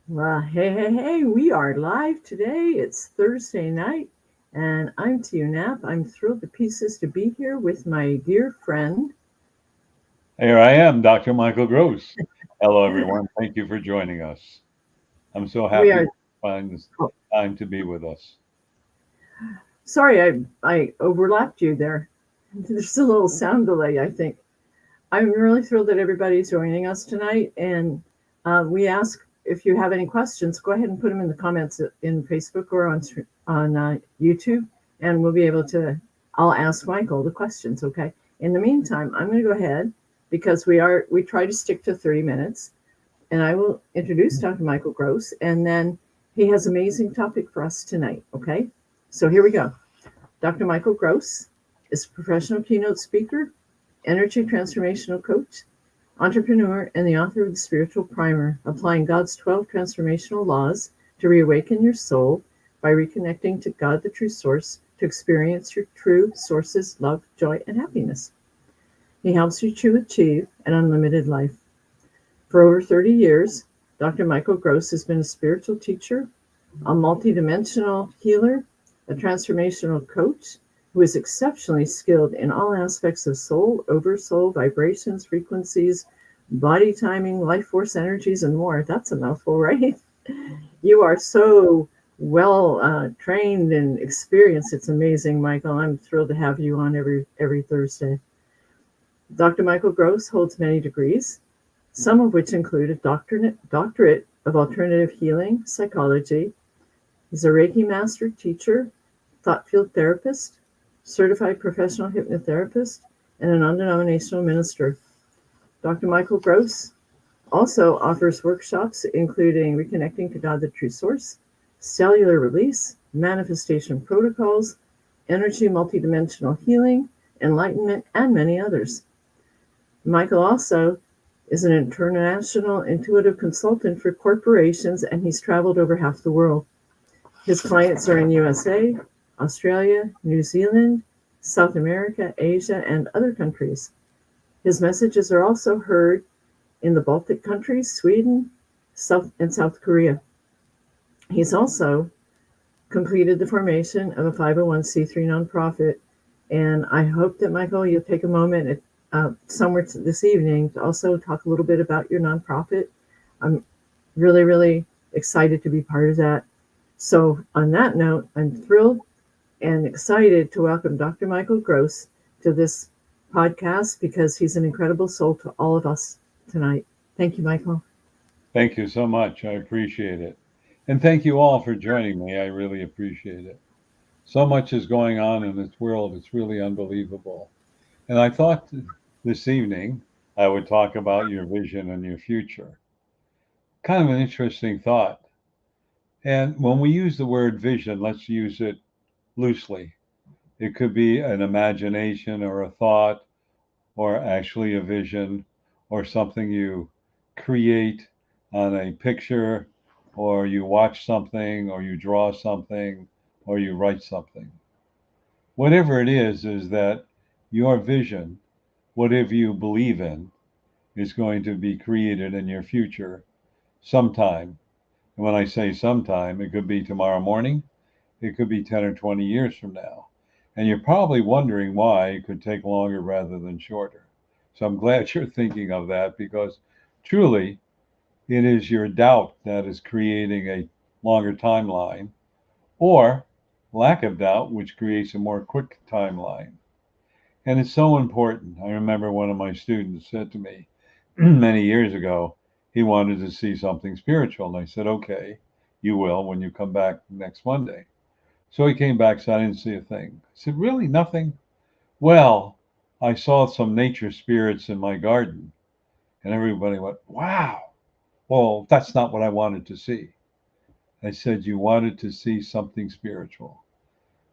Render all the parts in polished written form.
Well, hey, we are live today. It's Thursday night, and I'm Tia Knapp. I'm thrilled to pieces to be here with my dear friend. Here I am, Dr. Micheal Gross. Hello, everyone. Thank you for joining us. I'm so We happy are, you find this oh, time to be with us. sorry, I overlapped you there. There's a little sound delay, I think. I'm really thrilled that everybody's joining us tonight, and we ask if you have any questions, go ahead and put them in the comments in Facebook or on YouTube, and we'll be able to. I'll ask Michael the questions. Okay. In the meantime, I'm going to go ahead because we try to stick to 30 minutes, and I will introduce Dr. Michael Gross, and then he has an amazing topic for us tonight. Okay. So here we go. Dr. Michael Gross is a professional keynote speaker, energy transformational coach, entrepreneur, and the author of the Spiritual Primer, applying God's 12 transformational laws to reawaken your soul by reconnecting to God, the true source, to experience your true sources, love, joy, and happiness. He helps you to achieve an unlimited life. For over 30 years, Dr. Michael Gross has been a spiritual teacher, a multidimensional healer, a transformational coach who is exceptionally skilled in all aspects of soul, oversoul, vibrations, frequencies, body timing, life force energies, and more. That's a mouthful, right? You are so well trained and experienced. It's amazing, Michael. I'm thrilled to have you on every Thursday. Dr. Michael Gross holds many degrees, some of which include a doctorate of alternative healing psychology. He's a Reiki master teacher, thought field therapist, certified professional hypnotherapist, and a non denominational minister. Dr. Michael Gross also offers workshops including Reconnecting to God, the True Source, Cellular Release, Manifestation Protocols, Energy Multidimensional Healing, Enlightenment, and many others. Michael also is an international intuitive consultant for corporations, and he's traveled over half the world. His clients are in USA, Australia, New Zealand, South America, Asia, and other countries. His messages are also heard in the Baltic countries, Sweden, South Korea. He's also completed the formation of a 501c3 nonprofit, and I hope that, Michael, you'll take a moment somewhere this evening to also talk a little bit about your nonprofit. I'm really excited to be part of that. So, on that note, I'm thrilled and excited to welcome Dr. Michael Gross to this podcast because he's an incredible soul to all of us tonight. Thank you, Michael. Thank you so much. I appreciate it. And thank you all for joining me. I really appreciate it. So much is going on in this world. It's really unbelievable. And I thought this evening I would talk about your vision and your future. Kind of an interesting thought. And when we use the word vision, let's use it loosely. It could be an imagination or a thought or actually a vision or something you create on a picture or you watch something or you draw something or you write something. Whatever it is that your vision, whatever you believe in, is going to be created in your future sometime. And when I say sometime, it could be tomorrow morning, it could be 10 or 20 years from now. And you're probably wondering why it could take longer rather than shorter. So I'm glad you're thinking of that because truly it is your doubt that is creating a longer timeline or lack of doubt, which creates a more quick timeline. And it's so important. I remember one of my students said to me many years ago, he wanted to see something spiritual. And I said, okay, you will when you come back next Monday. So he came back, said, I didn't see a thing. I said, really? Nothing? Well, I saw some nature spirits in my garden. And everybody went, wow. Well, that's not what I wanted to see. I said, you wanted to see something spiritual.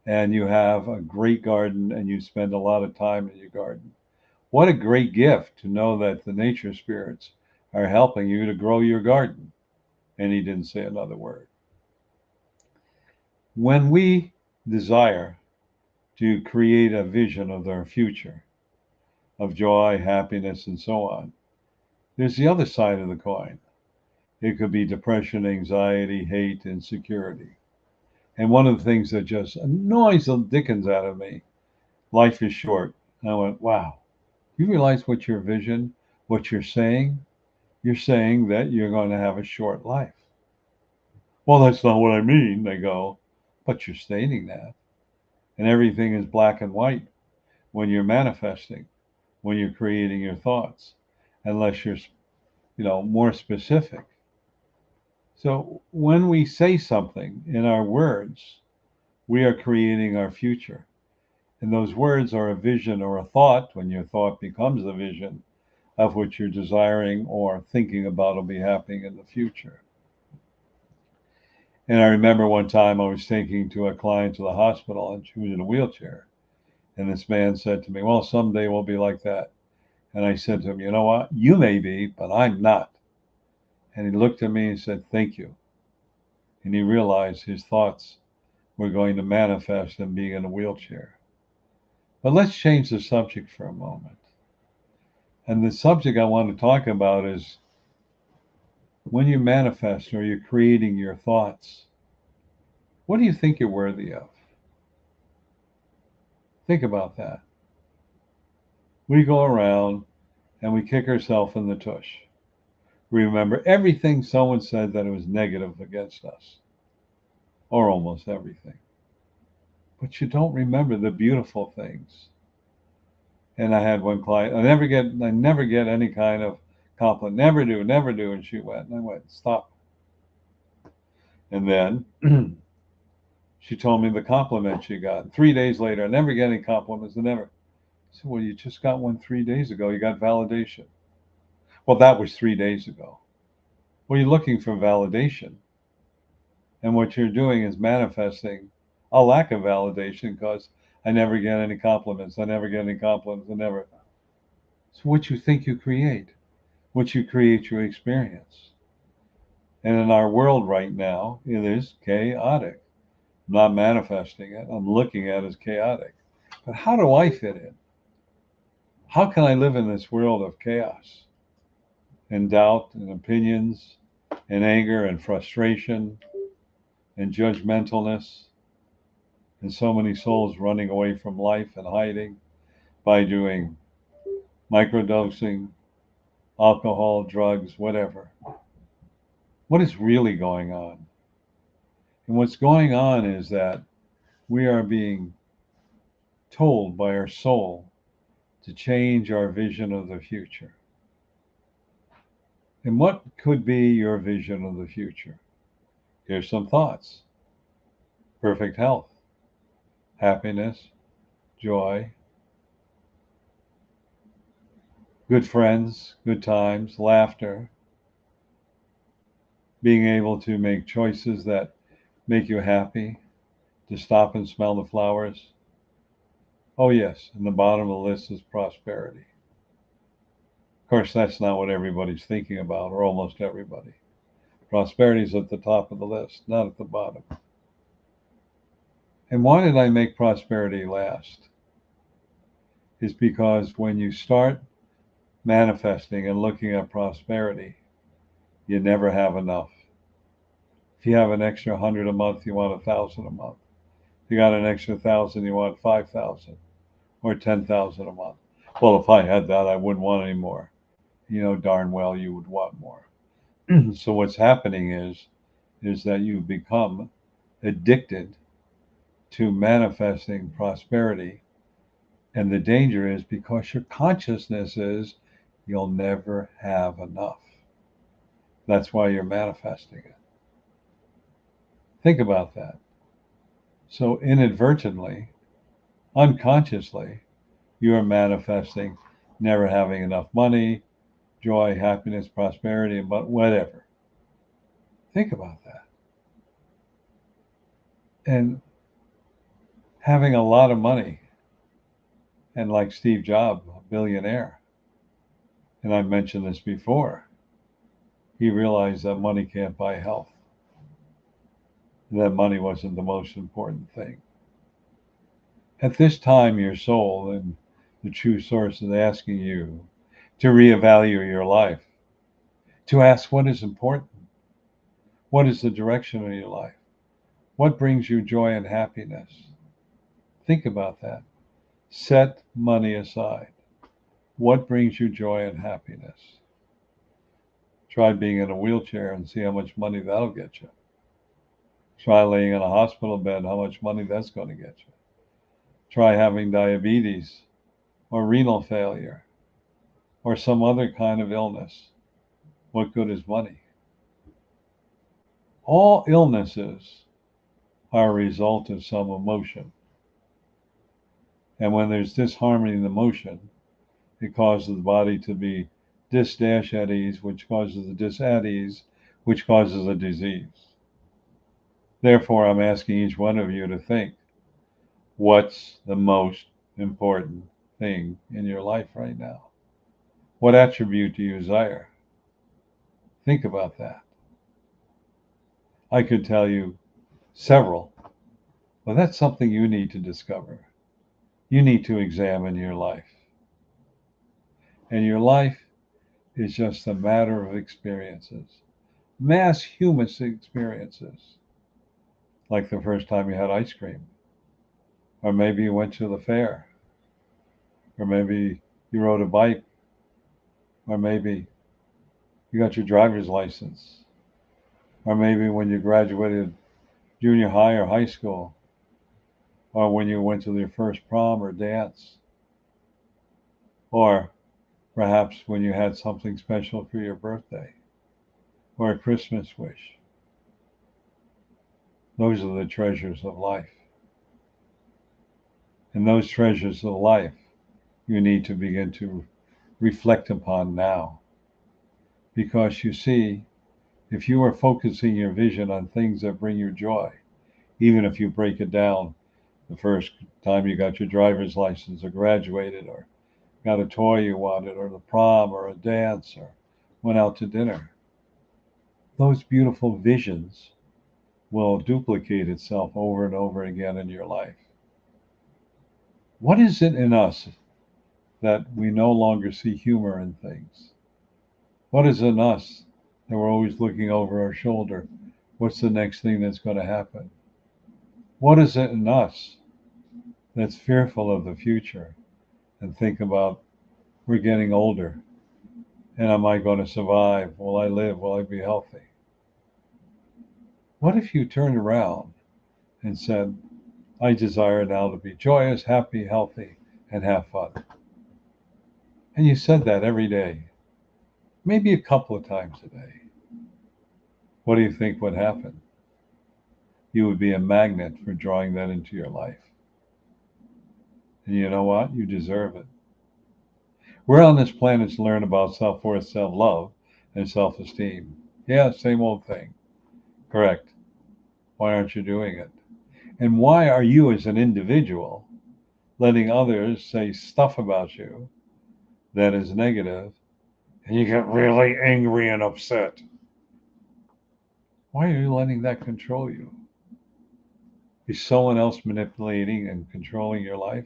And you have a great garden and you spend a lot of time in your garden. What a great gift to know that the nature spirits are helping you to grow your garden. And he didn't say another word. When we desire to create a vision of their future, of joy, happiness, and so on, there's the other side of the coin. It could be depression, anxiety, hate, insecurity. And one of the things that just annoys the dickens out of me, life is short. And I went, wow, you realize what your vision, what you're saying? You're saying that you're going to have a short life. Well, that's not what I mean. They go, but you're stating that. And everything is black and white when you're manifesting, when you're creating your thoughts, unless you're, more specific. So when we say something in our words, we are creating our future. And those words are a vision or a thought when your thought becomes the vision of what you're desiring or thinking about will be happening in the future. And I remember one time I was taking to a client to the hospital and she was in a wheelchair. And this man said to me, well, someday we'll be like that. And I said to him, you know what? You may be, but I'm not. And he looked at me and said, thank you. And he realized his thoughts were going to manifest in being in a wheelchair. But let's change the subject for a moment. And the subject I want to talk about is when you manifest or you're creating your thoughts, what do you think you're worthy of? Think about that. We go around and we kick ourselves in the tush. We remember everything someone said that it was negative against us, or almost everything. But you don't remember the beautiful things. And I had one client, I never get any kind of compliment, never do, never do. And she went, and I went, stop. And then she told me the compliment she got. 3 days later, I never get any compliments, I never. I said, well, you just got one 3 days ago. You got validation. Well, that was 3 days ago. Well, you're looking for validation. And what you're doing is manifesting a lack of validation because I never get any compliments. I never get any compliments. I never. So what you think you create, what you create, you experience. And in our world right now, it is chaotic. I'm not manifesting it. I'm looking at it as chaotic. But how do I fit in? How can I live in this world of chaos and doubt and opinions and anger and frustration and judgmentalness and so many souls running away from life and hiding by doing microdosing, alcohol, drugs, whatever? What is really going on? And what's going on is that we are being told by our soul to change our vision of the future. And what could be your vision of the future? Here's some thoughts: perfect health, happiness, joy, good friends, good times, laughter, being able to make choices that make you happy, to stop and smell the flowers. Oh, yes, and the bottom of the list is prosperity. Of course, that's not what everybody's thinking about, or almost everybody. Prosperity is at the top of the list, not at the bottom. And why did I make prosperity last? Is because when you start manifesting and looking at prosperity, you never have enough. If you have an extra 100 a month, you want 1,000 a month. If you got an extra 1,000, you want 5,000 or 10,000 a month. Well, if I had that, I wouldn't want any more. You know darn well you would want more. So what's happening is that you become addicted to manifesting prosperity. And the danger is because your consciousness is you'll never have enough. That's why you're manifesting it. Think about that. So inadvertently, unconsciously, you are manifesting never having enough money, joy, happiness, prosperity, but whatever. Think about that. And having a lot of money, and like Steve Jobs, a billionaire, and I've mentioned this before, he realized that money can't buy health. That money wasn't the most important thing. At this time, your soul and the true source is asking you to reevaluate your life, to ask what is important. What is the direction of your life? What brings you joy and happiness? Think about that. Set money aside. What brings you joy and happiness? Try being in a wheelchair and see how much money that'll get you. Try laying in a hospital bed, how much money that's going to get you. Try having diabetes or renal failure or some other kind of illness. What good is money? All illnesses are a result of some emotion. And when there's disharmony in the emotion, it causes the body to be dis-dash at ease, which causes the dis-at ease, which causes a disease. Therefore, I'm asking each one of you to think, what's the most important thing in your life right now? What attribute do you desire? Think about that. I could tell you several, but that's something you need to discover. You need to examine your life. And your life is just a matter of experiences, mass human experiences, like the first time you had ice cream, or maybe you went to the fair, or maybe you rode a bike, or maybe you got your driver's license, or maybe when you graduated junior high or high school, or when you went to your first prom or dance, or perhaps when you had something special for your birthday, or a Christmas wish. Those are the treasures of life. And those treasures of life you need to begin to reflect upon now. Because you see, if you are focusing your vision on things that bring you joy, even if you break it down the first time you got your driver's license or graduated or got a toy you wanted or the prom or a dance or went out to dinner, those beautiful visions will duplicate itself over and over again in your life. What is it in us that we no longer see humor in things? What is in us that we're always looking over our shoulder? What's the next thing that's going to happen? What is it in us that's fearful of the future and think about we're getting older and am I going to survive? Will I live? Will I be healthy? What if you turned around and said, I desire now to be joyous, happy, healthy, and have fun? And you said that every day, maybe a couple of times a day. What do you think would happen? You would be a magnet for drawing that into your life. And you know what? You deserve it. We're on this planet to learn about self-worth, self-love, and self-esteem. Yeah, same old thing. Correct. Why aren't you doing it? And why are you as an individual letting others say stuff about you that is negative and you get really angry and upset? Why are you letting that control you? Is someone else manipulating and controlling your life?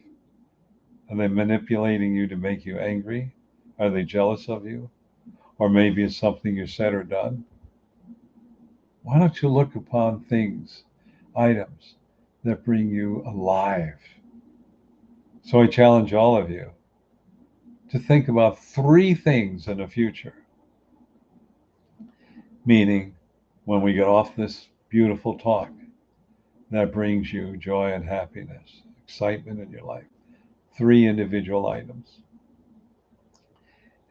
Are they manipulating you to make you angry? Are they jealous of you? Or maybe it's something you said or done? Why don't you look upon things, items that bring you alive? So I challenge all of you to think about three things in the future, meaning when we get off this beautiful talk, that brings you joy and happiness, excitement in your life. Three individual items.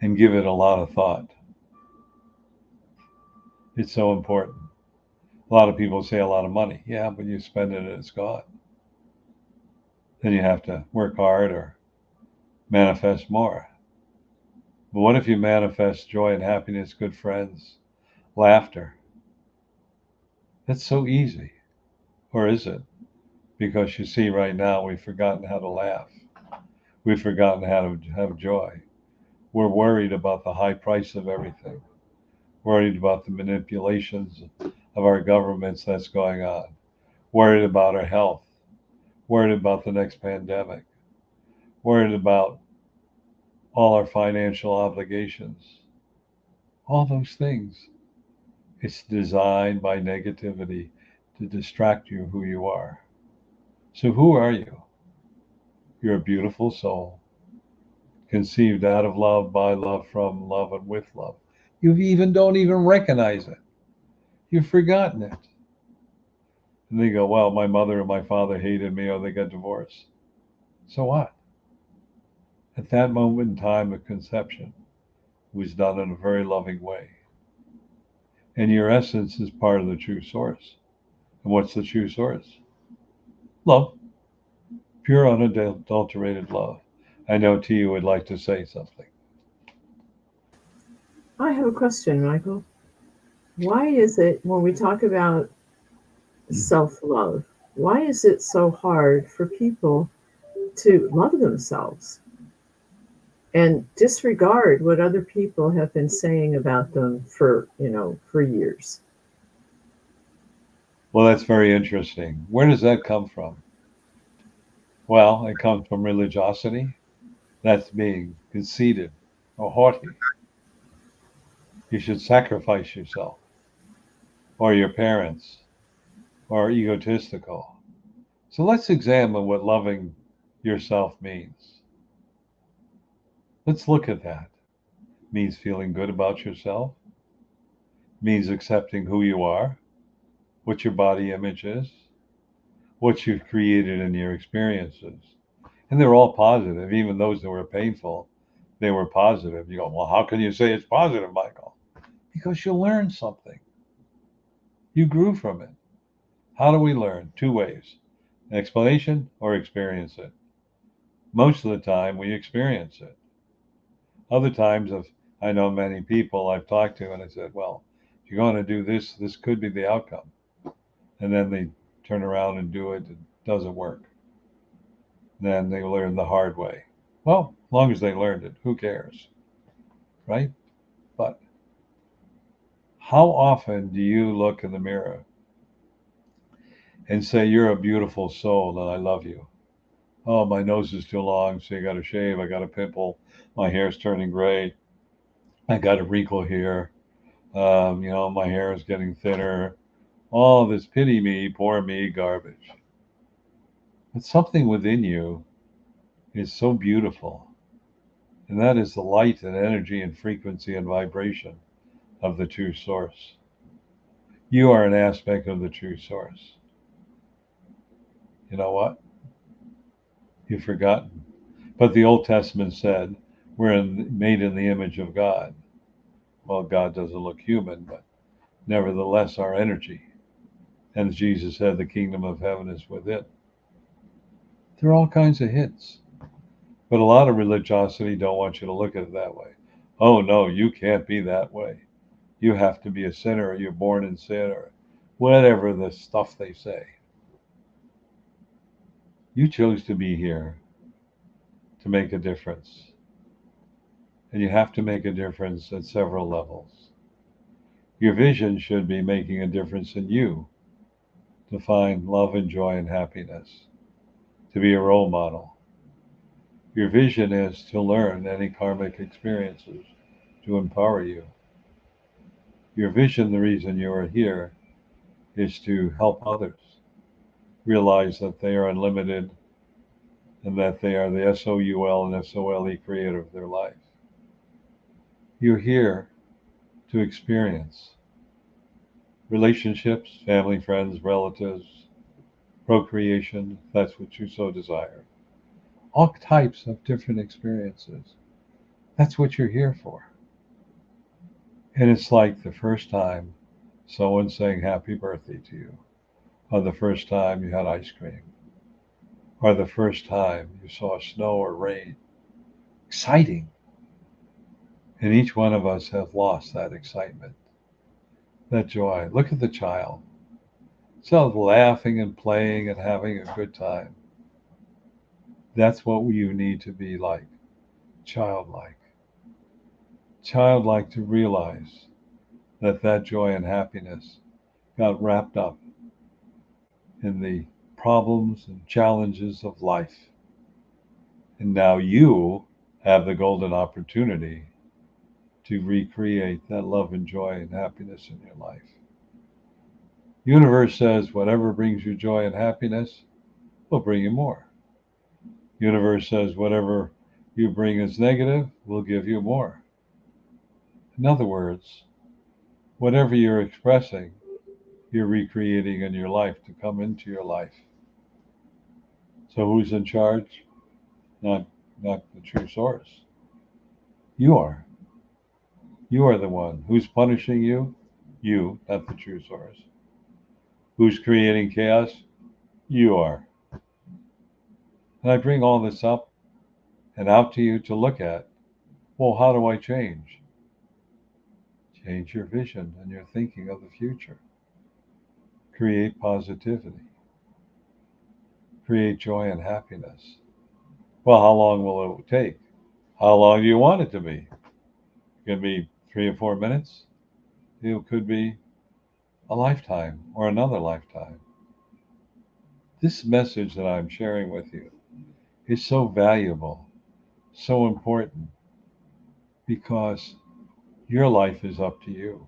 And give it a lot of thought. It's so important. A lot of people say a lot of money. Yeah, but you spend it and it's gone. Then you have to work hard or manifest more. But what if you manifest joy and happiness, good friends, laughter? That's so easy. Or is it? Because you see, right now, we've forgotten how to laugh. We've forgotten how to have joy. We're worried about the high price of everything, worried about the manipulations of our governments that's going on, worried about our health, worried about the next pandemic, worried about all our financial obligations. All those things It's designed by negativity to distract you who you are. So who are you? You're a beautiful soul, conceived out of love, by love, from love, and with love. You even don't even recognize it. You've forgotten it. And they go, well, my mother and my father hated me or they got divorced. So what? At that moment in time of conception, it was done in a very loving way. And your essence is part of the true source. And what's the true source? Love. Pure, unadulterated love. I know T would like to say something. I have a question, Michael. Why is it when we talk about self love, why is it so hard for people to love themselves and disregard what other people have been saying about them for, for years? Well, that's very interesting. Where does that come from? Well, it comes from religiosity. That's being conceited or haughty. You should sacrifice yourself or your parents or egotistical. So let's examine what loving yourself means. Let's look at that. It means feeling good about yourself, it means accepting who you are, what your body image is, what you've created in your experiences. And they're all positive, even those that were painful, they were positive. You go, well, how can you say it's positive, Michael? Because you learned something. You grew from it. How do we learn? Two ways: explanation or experience it. Most of the time, we experience it. Other times, if I know many people I've talked to, and I said, well, if you're going to do this, this could be the outcome. And then they turn around and do it, it doesn't work. Then they learn the hard way. Well, as long as they learned it, who cares, right? But how often do you look in the mirror and say, you're a beautiful soul and I love you? Oh, my nose is too long, so you got to shave. I got a pimple. My hair's turning gray. I got a wrinkle here. My hair is getting thinner. All this pity me, poor me garbage. But something within you is so beautiful. And that is the light and energy and frequency and vibration of the true source. You are an aspect of the true source. You know what? You've forgotten. But the Old Testament said made in the image of God. Well, God doesn't look human, but nevertheless, our energy. And Jesus said, the kingdom of heaven is within. There are all kinds of hints. But a lot of religiosity don't want you to look at it that way. Oh, no, you can't be that way. You have to be a sinner, or you're born in sin, or whatever the stuff they say. You chose to be here to make a difference. And you have to make a difference at several levels. Your vision should be making a difference in you to find love and joy and happiness, to be a role model. Your vision is to learn any karmic experiences to empower you. Your vision, the reason you are here, is to help others realize that they are unlimited and that they are the SOUL and SOLE creator of their life. You're here to experience relationships, family, friends, relatives, procreation, if that's what you so desire. All types of different experiences. That's what you're here for. And it's like the first time someone saying happy birthday to you, or the first time you had ice cream, or the first time you saw snow or rain. Exciting. And each one of us have lost that excitement, that joy. Look at the child. So laughing and playing and having a good time. That's what you need to be like. Childlike. Childlike to realize that that joy and happiness got wrapped up in the problems and challenges of life. And now you have the golden opportunity to recreate that love and joy and happiness in your life. Universe says whatever brings you joy and happiness will bring you more. Universe says whatever you bring as negative will give you more. In other words, whatever you're expressing, you're recreating in your life to come into your life. So who's in charge? Not not the true source. You are. You are the one. Who's punishing you? You, not the true source. Who's creating chaos? You are. And I bring all this up and out to you to look at. Well, how do I change? Change your vision and your thinking of the future. Create positivity. Create joy and happiness. Well, how long will it take? How long do you want it to be? It could be 3 or 4 minutes. It could be a lifetime or another lifetime. This message that I'm sharing with you is so valuable, so important, because your life is up to you.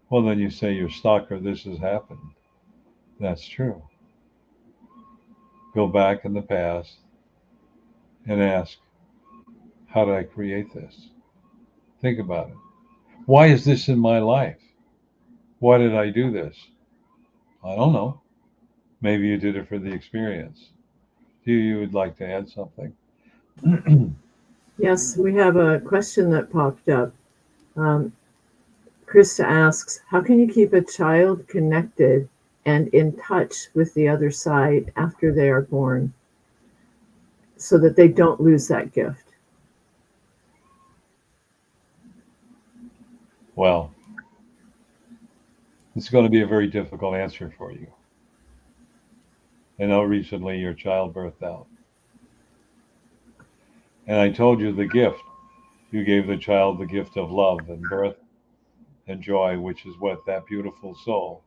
Well, then you say you're stuck or this has happened. That's true. Go back in the past and ask, how did I create this? Think about it. Why is this in my life? Why did I do this? I don't know. Maybe you did it for the experience. Do you would like to add something? Yes, we have a question that popped up. Um, Krista asks, how can you keep a child connected and in touch with the other side after they are born so that they don't lose that gift? Well, it's going to be a very difficult answer for you. I know recently your child birthed out. And I told you the gift. You gave the child the gift of love and birth and joy, which is what that beautiful soul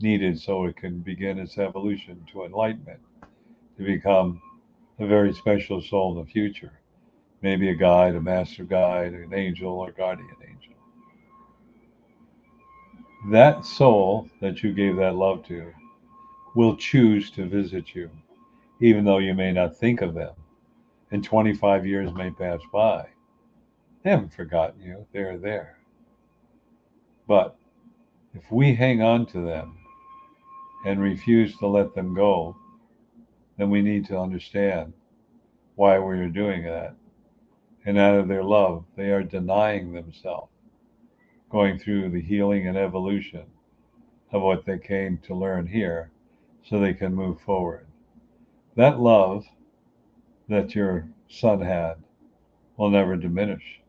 needed so it can begin its evolution to enlightenment, to become a very special soul in the future. Maybe a guide, a master guide, an angel, or guardian angel. That soul that you gave that love to will choose to visit you, even though you may not think of them. And 25 years may pass by. They haven't forgotten you, they're there. But if we hang on to them and refuse to let them go, then we need to understand why we are doing that. And out of their love, they are denying themselves, going through the healing and evolution of what they came to learn here so they can move forward. That love that your son had will never diminish.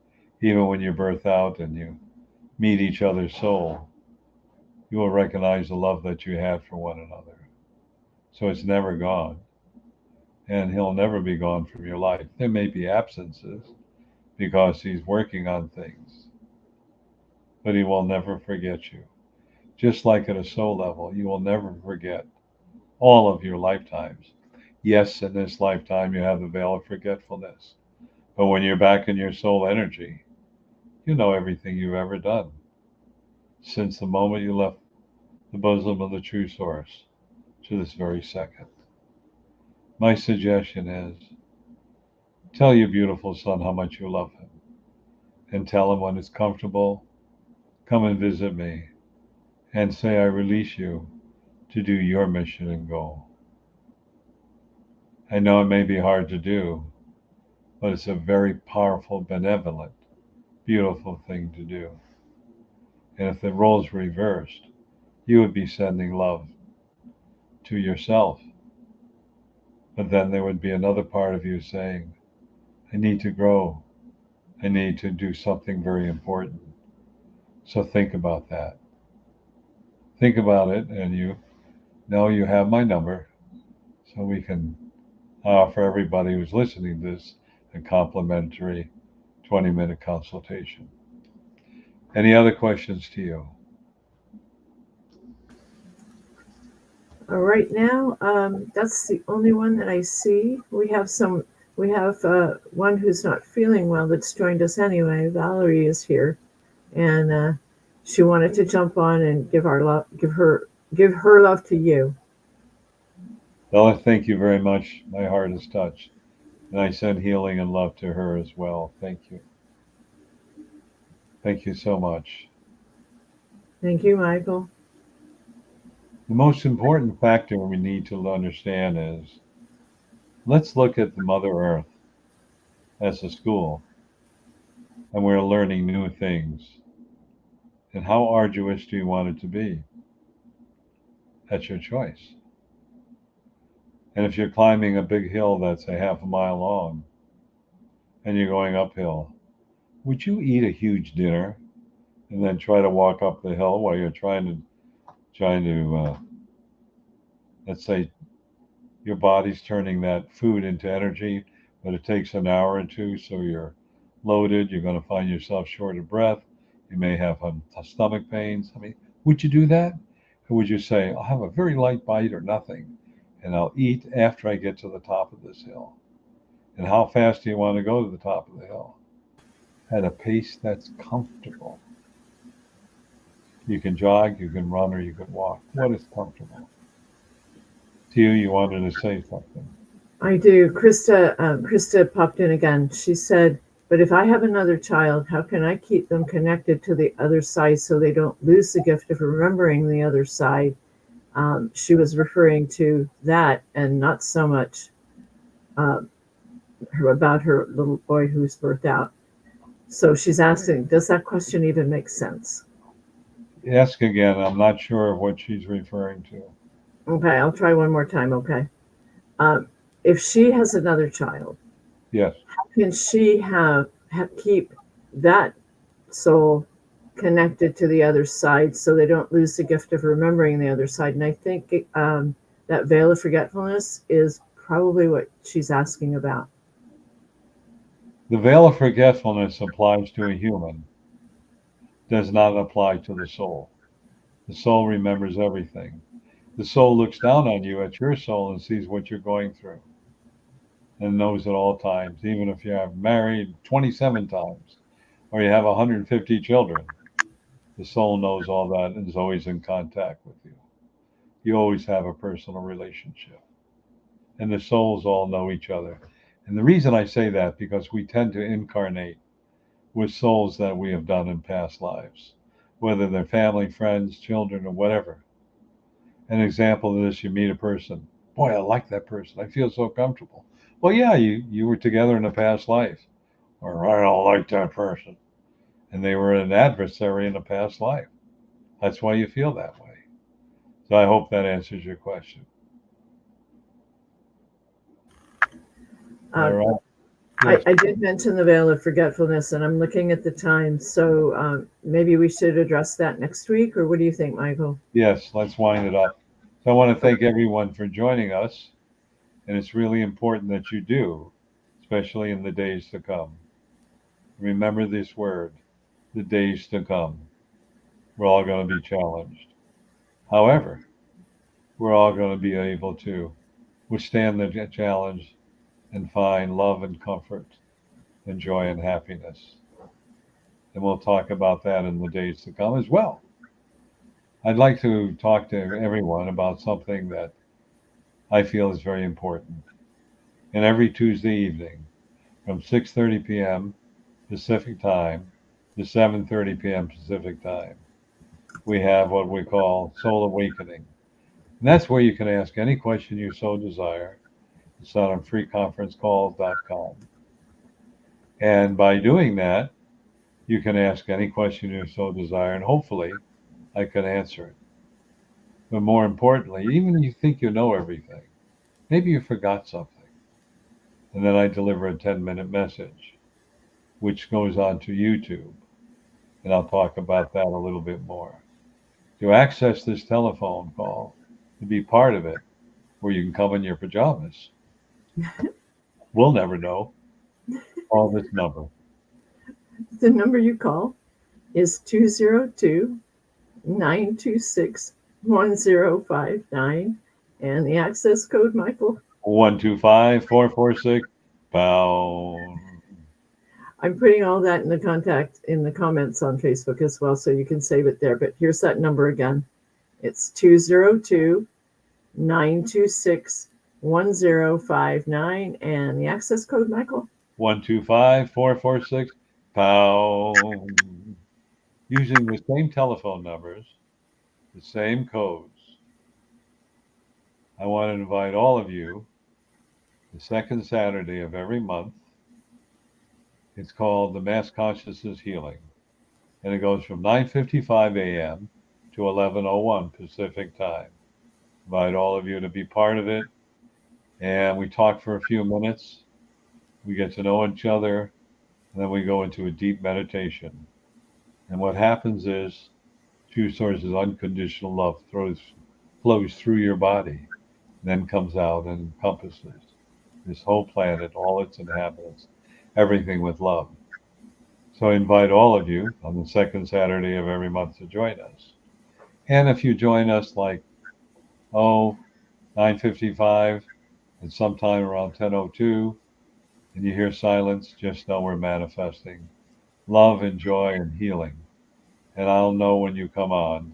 Even when you birth out and you meet each other's soul, you will recognize the love that you have for one another. So it's never gone. And he'll never be gone from your life. There may be absences because he's working on things, but he will never forget you. Just like at a soul level, you will never forget all of your lifetimes. Yes, in this lifetime, you have the veil of forgetfulness. But when you're back in your soul energy, you know everything you've ever done since the moment you left the bosom of the true source to this very second. My suggestion is tell your beautiful son how much you love him and tell him when it's comfortable, come and visit me and say, I release you to do your mission and goal. I know it may be hard to do, but it's a very powerful, benevolent, beautiful thing to do. And if the roles reversed, you would be sending love to yourself. But then there would be another part of you saying, I need to grow. I need to do something very important. So think about that. Think about it, and you know you have my number, so we can offer everybody who's listening to this a complimentary 20-minute consultation. Any other questions to you? Right now, that's the only one that I see. We have some we have one who's not feeling well that's joined us anyway. Valerie is here, and she wanted to jump on and give her love to you. Bella, thank you very much. My heart is touched. And I send healing and love to her as well. Thank you. Thank you so much. Thank you, Michael. The most important factor we need to understand is let's look at the Mother Earth as a school, and we're learning new things. And how arduous do you want it to be? That's your choice. And if you're climbing a big hill that's a half a mile long and you're going uphill, would you eat a huge dinner and then try to walk up the hill while you're trying to let's say your body's turning that food into energy, but it takes an hour or two, so you're loaded. You're going to find yourself short of breath. You may have stomach pains. I mean, would you do that? Or would you say, I'll have a very light bite or nothing, and I'll eat after I get to the top of this hill? And how fast do you want to go to the top of the hill? At a pace that's comfortable. You can jog, you can run, or you can walk. What is comfortable? To you, you wanted to say something. I do. Krista popped in again. She said, "But if I have another child, how can I keep them connected to the other side so they don't lose the gift of remembering the other side?" She was referring to that and not so much uh, about her little boy who's birthed out. So she's asking, does that question even make sense? Ask again. I'm not sure of what she's referring to. Okay, I'll try one more time. Okay. Um, if she has another child, Yes. can she keep that soul connected to the other side so they don't lose the gift of remembering the other side? And I think that veil of forgetfulness is probably what she's asking about. The veil of forgetfulness applies to a human, does not apply to the soul. The soul remembers everything. The soul looks down on you at your soul and sees what you're going through and knows at all times, even if you have married 27 times or you have 150 children. The soul knows all that and is always in contact with you. You always have a personal relationship. And the souls all know each other. And the reason I say that, because we tend to incarnate with souls that we have done in past lives, whether they're family, friends, children, or whatever. An example of this, you meet a person. Boy, I like that person. I feel so comfortable. Well, yeah, you were together in a past life. Or I don't like that person. And they were an adversary in a past life. That's why you feel that way. So I hope that answers your question. All Uh, right. I, Yes. I did mention the veil of forgetfulness, and I'm looking at the time. So maybe we should address that next week, or what do you think, Michael? Yes, let's wind it up. So I want to thank everyone for joining us. And it's really important that you do, especially in the days to come. Remember this word, the days to come. We're all going to be challenged. However, we're all going to be able to withstand the challenge and find love and comfort and joy and happiness. And we'll talk about that in the days to come as well. I'd like to talk to everyone about something that I feel is very important. And every Tuesday evening from 6:30 p.m. Pacific time to 7:30 p.m. Pacific time, we have what we call Soul Awakening. And that's where you can ask any question you so desire. It's on freeconferencecall.com. And by doing that, you can ask any question you so desire, and hopefully I can answer it. But more importantly, even if you think you know everything, maybe you forgot something. And then I deliver a 10-minute message, which goes on to YouTube. And I'll talk about that a little bit more. To access this telephone call, to be part of it, where you can come in your pajamas, we'll never know. Call this number. The number you call is 202-926-1059, and the access code, Michael. 125 446 Pound. I'm putting all that in the comments on Facebook as well, so you can save it there. But here's that number again. It's 202-926-1059, and the access code, Michael? 125-446 pound. Using the same telephone numbers, the same codes. I want to invite all of you the second Saturday of every month. It's called the Mass Consciousness Healing, and it goes from 9:55 a.m. to 11:01 Pacific time. Invite all of you to be part of it, and we talk for a few minutes. We get to know each other, and then we go into a deep meditation. And what happens is true source's unconditional love flows through your body, then comes out and encompasses this whole planet, all its inhabitants, everything with love. So I invite all of you on the second Saturday of every month to join us. And if you join us like, 9:55 and sometime around 10:02, and you hear silence, just know we're manifesting love and joy and healing. And I'll know when you come on,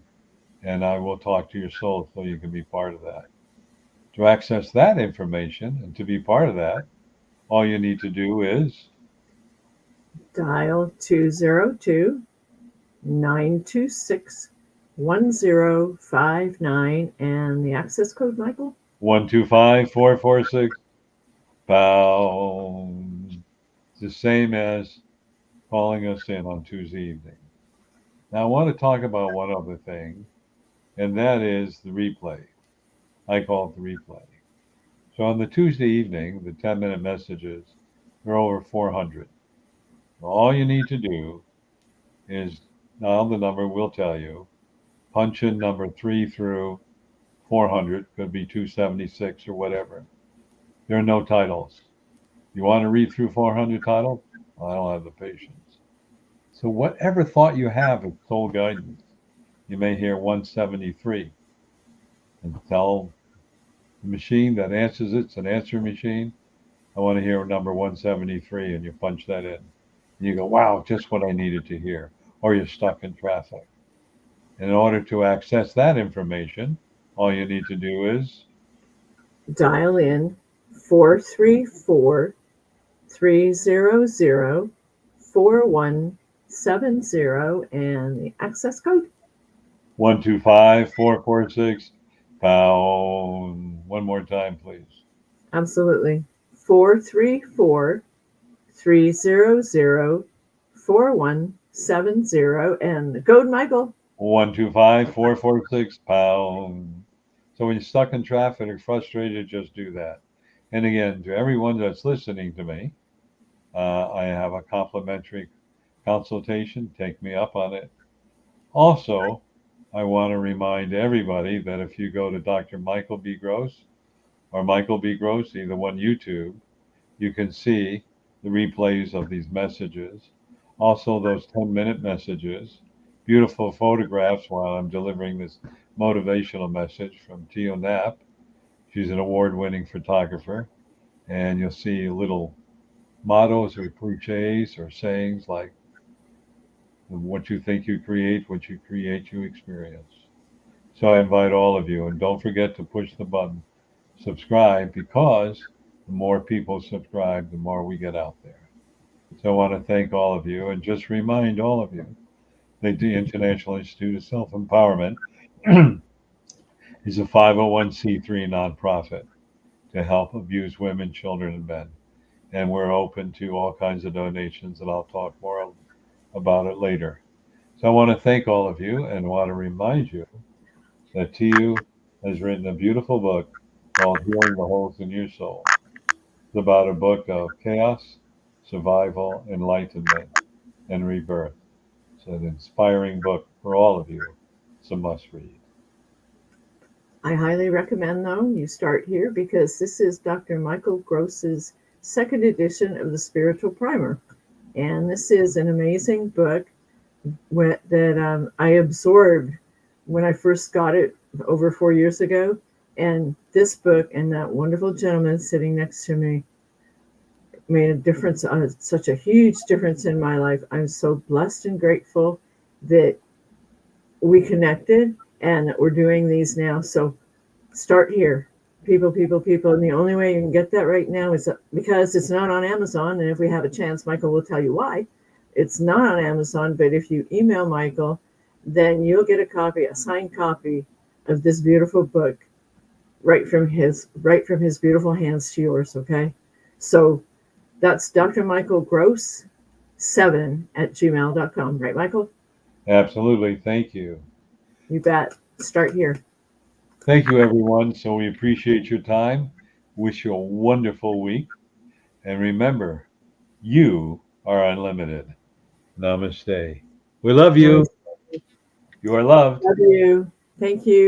and I will talk to your soul so you can be part of that. To access that information and to be part of that, all you need to do is Dial 202-926-1059, and the access code, Michael? 125-446 pound. It's the same as calling us in on Tuesday evening. Now, I want to talk about one other thing, and that is the replay. I call it the replay. So on the Tuesday evening, the 10-minute messages, there are over 400. All you need to do is dial the number we'll tell you, punch in number 3 through 400, could be 276 or whatever. There are no titles. You want to read through 400 titles? I don't have the patience. So whatever thought you have of soul guidance, you may hear 173 and tell the machine that answers it's an answer machine. I want to hear number 173, and you punch that in. And you go, wow, just what I needed to hear. Or you're stuck in traffic. And in order to access that information, all you need to do is Dial in 434-300-4170, and the access code? 125-446 pound. One more time, please. Absolutely. 434-300-4170, and the code, Michael? 125-446 pound. So when you're stuck in traffic or frustrated, just do that. And again, to everyone that's listening to me, I have a complimentary consultation. Take me up on it. Also, I want to remind everybody that if you go to Dr. Micheal B. Gross or Micheal B. Gross, either one YouTube, you can see the replays of these messages. Also, those 10-minute messages, beautiful photographs while I'm delivering this motivational message from Tio Knapp. She's an award-winning photographer. And you'll see little mottos or cliches or sayings like, what you think you create, what you create, you experience. So I invite all of you, and don't forget to push the button subscribe, because the more people subscribe, the more we get out there. So I want to thank all of you and just remind all of you that the International Institute of Self-Empowerment is a 501c3 nonprofit to help abused women, children, and men. And we're open to all kinds of donations, and I'll talk more about it later. So I want to thank all of you and want to remind you that TU has written a beautiful book called Healing the Holes in Your Soul. It's about a book of chaos, survival, enlightenment, and rebirth. It's an inspiring book for all of you. It's a must read. I highly recommend, though, you start here, because this is Dr. Micheal Gross's second edition of the Spiritual Primer. And this is an amazing book that I absorbed when I first got it over 4 years ago. And this book and that wonderful gentleman sitting next to me made a difference, such a huge difference in my life. I'm so blessed and grateful that we connected and that we're doing these now. So start here. People, people, people. And the only way you can get that right now is because it's not on Amazon. And if we have a chance, Michael will tell you why. It's not on Amazon, but if you email Michael, then you'll get a copy, a signed copy of this beautiful book right from his beautiful hands to yours, okay? So that's Dr. Micheal Gross 7 at gmail.com. Right, Michael? Absolutely. Thank you. You bet. Start here. Thank you, everyone. So we appreciate your time. Wish you a wonderful week. And remember, you are unlimited. Namaste. We love you. Namaste. You are loved. Love you. Thank you.